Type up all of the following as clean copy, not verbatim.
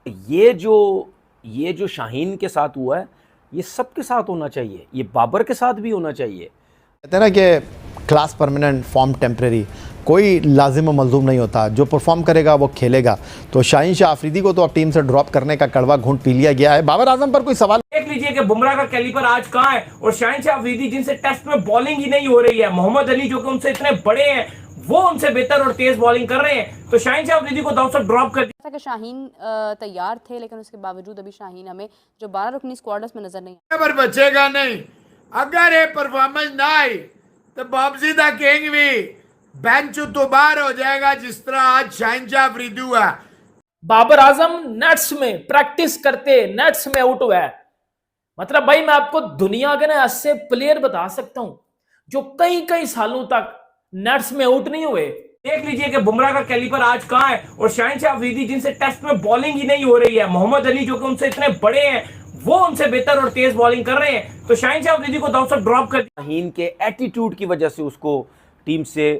ये जो शाहीन के साथ हुआ है, ये सबके साथ होना चाहिए, ये बाबर के साथ भी होना चाहिए। कहते हैं ना कि क्लास परमानेंट फॉर्म टेम्प्रेरी, कोई लाजिम व मलजूम नहीं होता, जो परफॉर्म करेगा वो खेलेगा। तो शाहीन शाह अफरीदी को तो अब टीम से ड्रॉप करने का कड़वा घूंट पी लिया गया है। बाबर आजम पर कोई सवाल देख लीजिए कि बुमराह का कैलिबर आज कहां है और शाहीन शाह अफरीदी जिनसे टेस्ट में बॉलिंग ही नहीं हो रही है, मोहम्मद अली जो कि उनसे इतने बड़े हैं वो उनसे बेहतर और तेज बॉलिंग कर रहे हैं, तो शाहीन शाह अफरीदी को दाव से ड्रॉप कर दिया। कि शाहीन तैयार थे, लेकिन उसके बावजूद अभी शाहीन हमें जो 12 रुकनी स्क्वाड में नजर नहीं पर बचेगा नहीं। अगर ये परफॉर्मेंस ना आई तो वापसी दा किंग भी बेंच तो बाहर हो जाएगा, जिस तरह आज शाहीन शाह अफरीदी हुआ। बाबर आजम नेट्स में प्रैक्टिस करते नेट्स में आउट हुआ है। मतलब भाई मैं आपको दुनिया के ना ऐसे प्लेयर बता सकता हूं जो कई कई सालों तक नेट्स में आउट नहीं हुए। देख लीजिए कि बुमराह का कैलिबर आज कहां है और शाहीन शाह अफरीदी जिनसे टेस्ट में बॉलिंग ही नहीं हो रही है, मोहम्मद अली जो कि उनसे इतने बड़े हैं वो उनसे बेहतर और तेज बॉलिंग कर रहे हैं, तो शाहीन शाह अफरीदी को दाव से ड्रॉप कर दिया। शाहीन के एटीट्यूड की वजह से उसको टीम से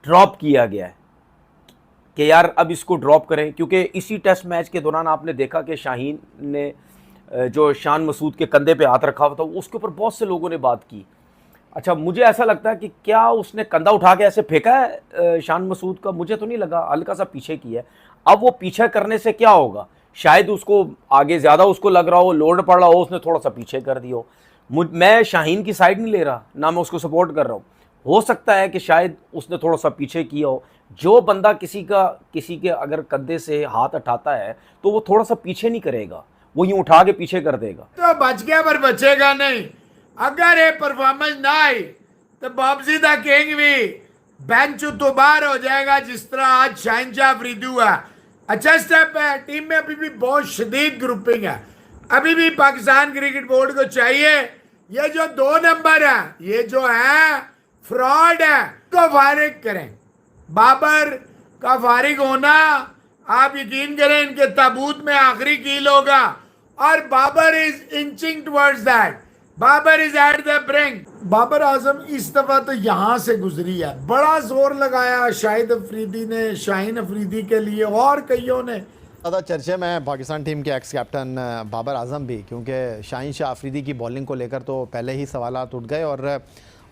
ड्रॉप किया गया है कि यार अब इसको ड्रॉप करें, क्योंकि इसी टेस्ट मैच के दौरान आपने देखा कि शाहीन ने जो शान मसूद के कंधे पे हाथ रखा हुआ था उसके ऊपर बहुत से लोगों ने बात की। अच्छा, मुझे ऐसा लगता है कि क्या उसने कंधा उठा के ऐसे फेंका है शान मसूद का, मुझे तो नहीं लगा, हल्का सा पीछे किया है। अब वो पीछे करने से क्या होगा, शायद उसको आगे ज़्यादा उसको लग रहा हो, लोड पड़ रहा हो, उसने थोड़ा सा पीछे कर दिया हो। मैं शाहीन की साइड नहीं ले रहा, ना मैं उसको सपोर्ट कर रहा हूँ। हो सकता है कि शायद उसने थोड़ा सा पीछे किया हो। जो बंदा किसी के अगर कंधे से हाथ उठाता है तो वो थोड़ा सा पीछे नहीं करेगा, वो यूं उठा के पीछे कर देगा। तो बच गया पर बचेगा नहीं। अगर ये परफॉर्मेंस ना आई तो वापसी दा किंग भी बेंच तो बाहर हो जाएगा, जिस तरह आज शाहीन शाह अफरीदी हुआ। अच्छा स्टेप है, टीम में अभी भी बहुत शदीद ग्रुपिंग है। अभी भी पाकिस्तान क्रिकेट बोर्ड को चाहिए ये जो 2 नंबर है, ये जो है फ्रॉड है, तो फारिग करें। बाबर का फारिग होना, आप यकीन करें इनके ताबूत में आखिरी कील होगा और Babar is inching towards that. Babar is at the brink. Babar Azam इस दफा तो यहां से गुजरी है, बड़ा जोर लगाया शाहिद अफरीदी ने, शाहीन अफरीदी के लिए और कईयों ने। ज़्यादा चर्चे में पाकिस्तान टीम के एक्स कैप्टन बाबर आजम भी, क्योंकि शाहीन शाह अफरीदी की बॉलिंग को लेकर तो पहले ही सवालात उठ गए और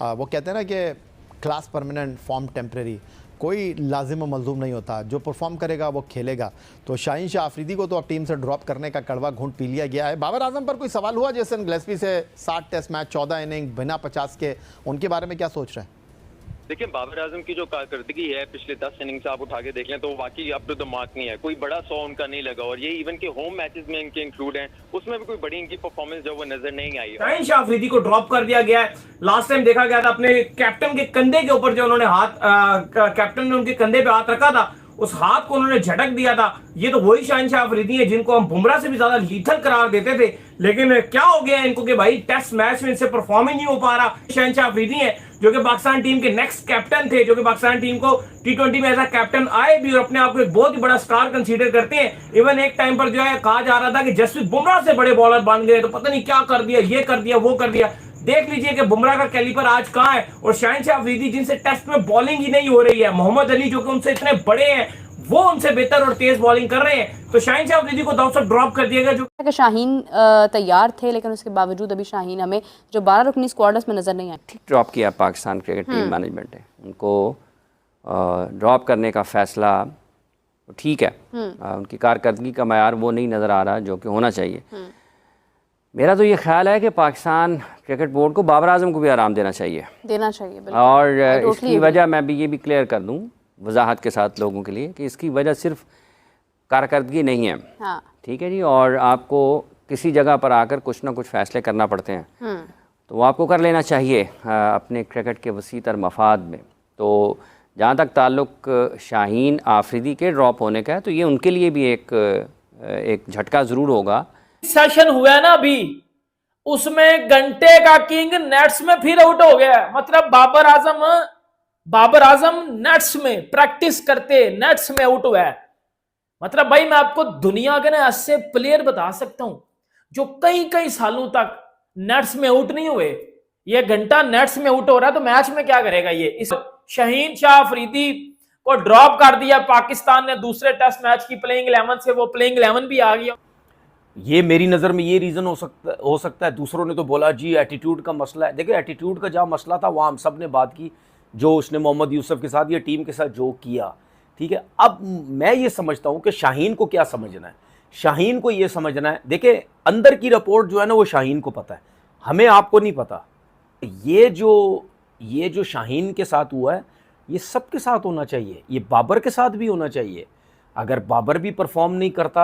वो कहते हैं ना कि क्लास परमानेंट फॉर्म टेम्प्रेरी, कोई लाजिम व मलजूम नहीं होता, जो परफॉर्म करेगा वो खेलेगा। तो शाहीन शाह अफरीदी को तो अब टीम से ड्रॉप करने का कड़वा घूंट पी लिया गया है। बाबर आजम पर कोई सवाल हुआ, जेसन गिलेस्पी से 60 टेस्ट मैच 14 इनिंग बिना 50 के, उनके बारे में क्या सोच रहे हैं? देखिए, बाबर आजम की जो कारकर्दगी है पिछले 10 इनिंग से आप उठा के देख लें तो वाकई अप टू द मार्क नहीं है। कोई बड़ा 100 उनका नहीं लगा और ये इवन के होम मैचेस में इनके इंक्लूड हैं, उसमें भी कोई बड़ी इनकी परफॉर्मेंस जो वो नजर नहीं आई। शाहीन शाह अफरीदी को ड्रॉप कर दिया गया है। लास्ट टाइम देखा गया था अपने कैप्टन के कंधे के ऊपर जो उन्होंने कैप्टन ने उनके कंधे पे हाथ रखा था, उस हाथ को उन्होंने झटक दिया था। ये तो वही शाहीन शाह अफरीदी है जिनको हम बुमराह से भी ज्यादा लीथल करार देते थे, लेकिन क्या हो गया इनको कि भाई टेस्ट मैच में इनसे परफॉर्म ही नहीं हो पा रहा। शाहीन शाह अफरीदी है जो कि पाकिस्तान टीम के नेक्स्ट कैप्टन थे, जो कि पाकिस्तान टीम को T20 में ऐसा कैप्टन आए भी और अपने आप को एक बहुत ही बड़ा स्टार कंसीडर करते हैं। इवन एक टाइम पर जो है कहा जा रहा था कि जसप्रीत बुमराह से बड़े बॉलर बन गए, तो पता नहीं क्या कर दिया, ये कर दिया, वो कर दिया। देख लीजिए कि बुमराह का कैलिबर आज कहां है और शाहीन शाह अफरीदी जिनसे टेस्ट में बॉलिंग ही नहीं हो रही है, मोहम्मद अली जो कि उनसे इतने बड़े हैं वो उनसे बेहतर और तेज बॉलिंग कर रहे हैं, तो शाहीन शाह अफरीदी को दाव से ड्रॉप कर दिया गया। जो कि शाहीन तैयार थे, लेकिन उसके बावजूद अभी शाहीन हमें जो 12 रुकनी स्क्वाड में नजर नहीं आए। ठीक ड्रॉप किया पाकिस्तान क्रिकेट टीम मैनेजमेंट ने, उनको ड्रॉप करने का फैसला ठीक है। उनकी कारकर्दगी का मयार वो नहीं नज़र आ रहा जो कि होना चाहिए। मेरा तो ये ख्याल है कि पाकिस्तान क्रिकेट बोर्ड को बाबर आजम को भी आराम देना चाहिए और इसकी वजह मैं भी ये भी क्लियर कर दूँ वजाहत के साथ लोगों के लिए कि इसकी वजह सिर्फ कारकर्दगी नहीं है। हाँ। ठीक है जी, और आपको किसी जगह पर आकर कुछ ना कुछ फ़ैसले करना पड़ते हैं, तो वो आपको कर लेना चाहिए अपने क्रिकेट के वसीतर मफाद में। तो जहाँ तक ताल्लुक शाहीन आफरीदी के ड्रॉप होने का है, तो ये उनके लिए भी एक झटका ज़रूर होगा। सेशन हुआ है ना अभी, उसमें घंटे का किंग नेट्स में फिर आउट हो गया। मतलब बाबर आजम नेट्स में प्रैक्टिस करते नेट्स में आउट हुआ है। मतलब भाई मैं आपको दुनिया के ना ऐसे प्लेयर बता सकता हूं जो कई कई सालों तक नेट्स में आउट नहीं हुए। ये घंटा नेट्स में आउट हो रहा है तो मैच में क्या करेगा ये। इस शाहीन शाह अफरीदी को ड्रॉप कर दिया पाकिस्तान ने दूसरे टेस्ट मैच की प्लेइंग 11 से, वो प्लेइंग 11 भी आ गया। ये मेरी नज़र में ये रीज़न हो सकता है। दूसरों ने तो बोला जी एटीट्यूड का मसला है। देखिए एटीट्यूड का जहाँ मसला था वहाँ हम सब ने बात की, जो उसने मोहम्मद यूसुफ के साथ या टीम के साथ जो किया, ठीक है। अब मैं ये समझता हूँ कि शाहीन को क्या समझना है। शाहीन को ये समझना है, देखिए अंदर की रिपोर्ट जो है ना वो शाहीन को पता है, हमें आपको नहीं पता। ये जो शाहीन के साथ हुआ है ये सबके साथ होना चाहिए, ये बाबर के साथ भी होना चाहिए। अगर बाबर भी परफॉर्म नहीं करता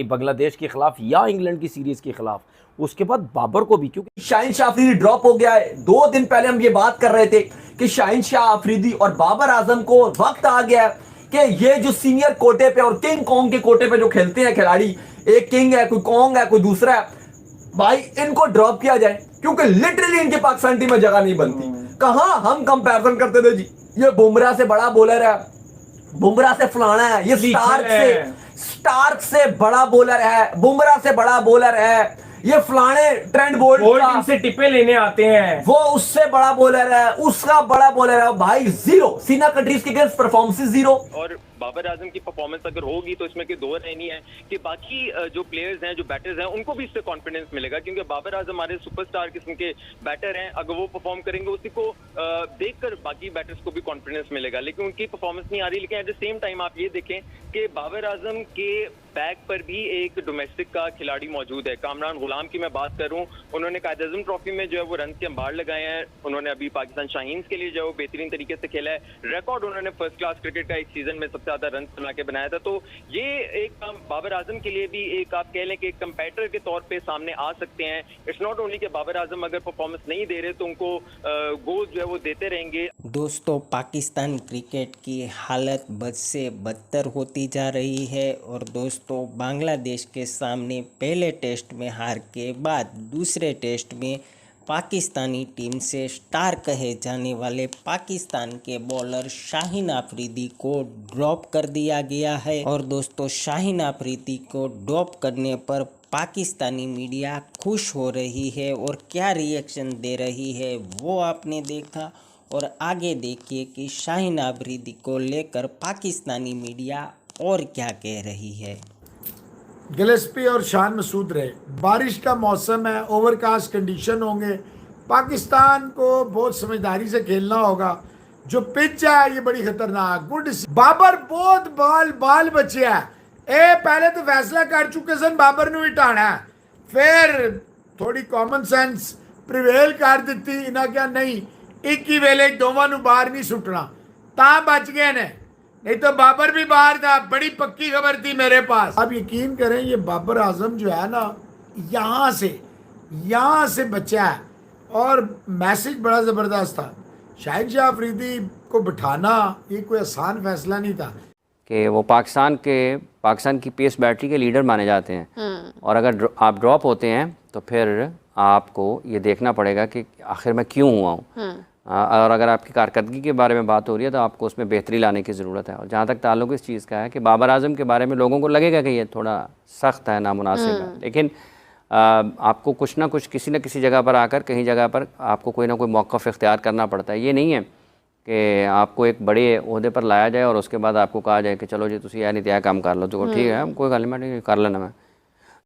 बांग्लादेश के खिलाफ या इंग्लैंड की सीरीज़ के खिलाफ, उसके बाद बाबर को भी, क्योंकि शाहीन शाह अफरीदी ड्रॉप हो गया है। 2 दिन पहले हम ये बात कर रहे थे कि शाहीन शाह अफरीदी और बाबर आजम को वक्त आ गया है कि ये जो सीनियर कोटे पे और किंग कॉन्ग के कोटे पे जो खेलते हैं खिलाड़ी, एक किंग है, कोई कॉन्ग है, कोई दूसरा है, भाई इनको ड्रॉप किया जाए, क्योंकि लिटरली इनके पाकिस्तान टीम में जगह नहीं बनती। कहां हम कंपैरिजन करते थे जी, ये बुमराह से बड़ा बॉलर है, बुमराह से फलाना है, ये स्टार्क से बड़ा बॉलर है, बुमराह से बड़ा बॉलर है, ये फलाने ट्रेंट बोल्ट से टिप्पे लेने आते हैं, वो उससे बड़ा बॉलर है, उसका बड़ा बॉलर है। भाई जीरो, सीना कंट्रीज के अगेंस्ट परफॉर्मेंस जीरो। और बाबर आजम की परफॉर्मेंस अगर होगी तो इसमें कोई दो राय नहीं है कि बाकी जो प्लेयर्स हैं, जो बैटर्स हैं, उनको भी इससे कॉन्फिडेंस मिलेगा, क्योंकि बाबर आजम हमारे सुपरस्टार किस्म के बैटर हैं। अगर वो परफॉर्म करेंगे उसी को देखकर बाकी बैटर्स को भी कॉन्फिडेंस मिलेगा, लेकिन उनकी परफॉर्मेंस नहीं आ रही। लेकिन एट द सेम टाइम आप ये देखें कि बाबर आजम के बैक पर भी एक डोमेस्टिक का खिलाड़ी मौजूद है। कामरान गुलाम की मैं बात करूं, उन्होंने कायद-ए-आज़म ट्रॉफी में जो है वो रन के अंबार लगाए हैं। उन्होंने अभी पाकिस्तान शाहीन्स के लिए जो है वो बेहतरीन तरीके से खेला है। रिकॉर्ड उन्होंने फर्स्ट क्लास क्रिकेट का एक सीजन में सबसे ज्यादा रन बना के बनाया था। तो ये एक बाबर आजम के लिए भी एक आप कह लें कि एक कंपेटिटर के तौर पे सामने आ सकते हैं। इट्स नॉट ओनली कि बाबर आजम अगर परफॉर्मेंस नहीं दे रहे तो उनको गोल जो है वो देते रहेंगे। दोस्तों, पाकिस्तान क्रिकेट की हालत बद से बदतर होती जा रही है और दोस्तों बांग्लादेश के सामने पहले टेस्ट में हार के बाद दूसरे टेस्ट में पाकिस्तानी टीम से स्टार कहे जाने वाले पाकिस्तान के बॉलर शाहीन अफरीदी को ड्रॉप कर दिया गया है। और दोस्तों, शाहीन अफरीदी को ड्रॉप करने पर पाकिस्तानी मीडिया खुश हो रही है और क्या रिएक्शन दे रही है वो आपने देखा। और आगे देखिए कि शाहीन अफरीदी को लेकर पाकिस्तानी मीडिया और क्या कह रही है। गिलेस्पी और शान मसूद रहे, बारिश का मौसम है, ओवरकास्ट कंडीशन होंगे, पाकिस्तान को बहुत समझदारी से खेलना होगा। जो पिच है ये बड़ी खतरनाक, गुड। बाबर बहुत बाल बचे है। पहले तो फैसला कर चुके सन बाबर नूं हटाना, फिर थोड़ी कॉमन सेंस प्रिवेल कर दी, इन्हें क्या नहीं एक ही वेले दोवां नूं बाहर नहीं सुटना, ता बच गए ने, नहीं तो बाबर भी बाहर था। बड़ी पक्की खबर थी मेरे पास। आप यकीन करें ये बाबर आजम जो है ना यहाँ से बचा है और मैसेज बड़ा ज़बरदस्त था। शाहीन शाह अफरीदी को बिठाना ये कोई आसान फैसला नहीं था कि वो पाकिस्तान की पेस बैटरी के लीडर माने जाते हैं। और अगर आप ड्रॉप होते हैं तो फिर आपको ये देखना पड़ेगा कि आखिर मैं क्यों हुआ हूँ। और अगर आपकी कारकर्दगी के बारे में बात हो रही है तो आपको उसमें बेहतरी लाने की ज़रूरत है। और जहाँ तक ताल्लुक़ इस चीज़ का है कि बाबर आजम के बारे में लोगों को लगेगा कि ये थोड़ा सख्त है, नामुनासिब है, लेकिन आपको कुछ ना कुछ किसी न किसी जगह पर आकर कहीं जगह पर आपको कोई ना कोई मौक़िफ़ इख्तियार करना पड़ता है। ये नहीं है कि आपको एक बड़े ओहदे पर लाया जाए और उसके बाद आपको कहा जाए कि चलो जी तुसी नहीं तय काम कर लो, तो ठीक है कोई गल नहीं कर लेना। मैं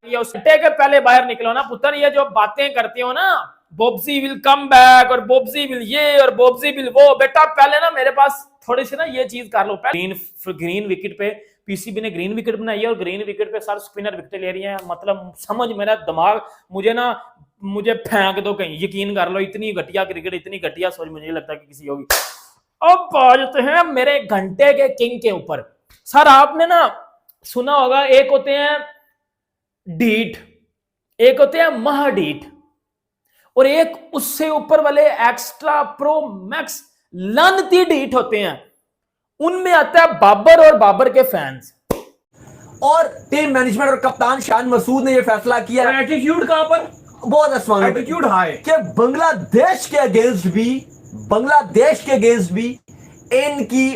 ये उस के पहले बाहर निकलो ना पुत्र, ये जो बातें करते हो ना, बोब्जी विल कम बैक और बोब्जी विल ये और बोब्जी विल वो, बेटा पहले ना मेरे पास थोड़ी सी ना ये चीज कर लो। ग्रीन विकेट पे पीसीबी ने ग्रीन विकेट बनाई है और ग्रीन विकेट पे सारे स्पिनर विकेट ले रही हैं। मतलब समझ मेरा दिमाग, मुझे फेंक दो कहीं, यकीन कर लो इतनी घटिया क्रिकेट, इतनी घटिया सोच मुझे नहीं लगता कि किसी होगी। अब बात है मेरे घंटे के किंग के ऊपर। सर आपने ना सुना होगा, एक होते हैं डीट, एक होते हैं महाडीट, और एक उससे ऊपर वाले एक्स्ट्रा प्रो मैक्स लानती डीट होते हैं। उनमें आता है बाबर और बाबर के फैंस। और टीम मैनेजमेंट और कप्तान शान मसूद ने यह फैसला किया। एटीट्यूड कहां पर? बहुत आसमान एटीट्यूड हाई कि बांग्लादेश के अगेंस्ट भी इनकी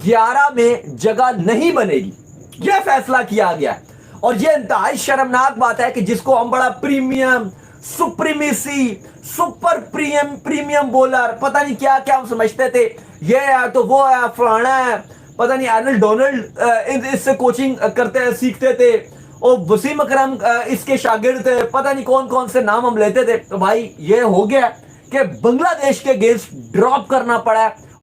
11 में जगह नहीं बनेगी, यह फैसला किया गया। और यह इंतहाई शर्मनाक बात है कि जिसको हम बड़ा premium, supremacy, super premium bowler, पता नहीं क्या क्या हम समझते थे, ये है तो वो है, फलाना है, पता नहीं एर्नल डोनाल्ड इससे कोचिंग करते सीखते थे, और वसीम अकरम इसके शागिर्द थे, पता नहीं कौन कौन से नाम हम लेते थे। तो भाई ये हो गया कि बांग्लादेश के अगेंस्ट ड्रॉप करना पड़ा है।